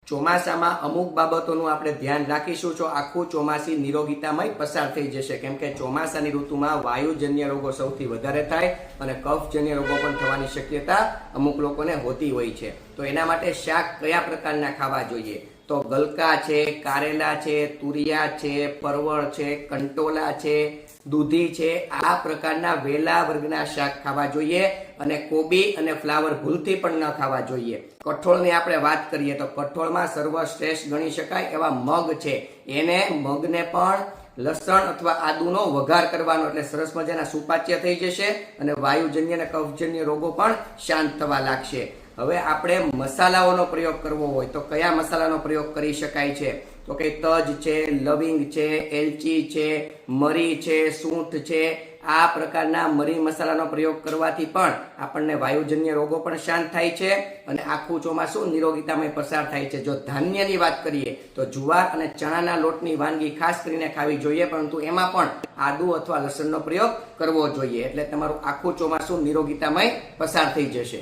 ચોમાસામાં અમુક બાબતોનું આપણે ધ્યાન રાખીશું તો આખું ચોમાસી નિરોગીતામય પસાર થઈ જશે, કેમ કે ચોમાસાની ઋતુમાં વાયુજન્ય રોગો સૌથી વધારે થાય અને કફજન્ય રોગો પણ થવાની શક્યતા અમુક લોકોને હોતી હોય છે. તો એના માટે શાક કયા પ્રકારના ખાવા જોઈએ? તો ગલકા છે, કારેલા છે, તુરિયા છે, પરવળ છે, કંટોલા છે, દૂધી છે, આ પ્રકારના વેલા વર્ગના શાક ખાવા જોઈએ. અને કોબી અને ફ્લાવર ભૂલથી પણ ન ખાવા જોઈએ. કઠોળની આપણે વાત કરીએ તો કઠોળમાં સર્વશ્રેષ્ઠ ગણી શકાય એવા મગ છે, એને મગને પણ લસણ અથવા આદુનો વઘાર કરવાનો, એટલે સરસ મજાના સુપાચ્ય થઈ જશે અને વાયુજન્ય અને કફજન્ય રોગો પણ શાંત થવા લાગશે. હવે આપણે મસાલાઓનો પ્રયોગ કરવો હોય તો કયા મસાલાનો પ્રયોગ કરી શકાય છે? તો કે તજ છે, લવિંગ છે, એલચી છે, મરી છે, સૂંઠ છે, આ પ્રકારના મરી મસાલાનો પ્રયોગ કરવાથી પણ આપણને વાયુજન્ય રોગો પણ શાંત થાય છે અને આખું ચોમાસું નિરોગીતામય પસાર થાય છે. જો ધાન્યની વાત કરીએ તો જુવાર અને ચણાના લોટની વાનગી ખાસ કરીને ખાવી જોઈએ, પરંતુ એમાં પણ આદુ અથવા લસણનો પ્રયોગ કરવો જોઈએ, એટલે તમારું આખું ચોમાસું નિરોગીતામય પસાર થઈ જશે.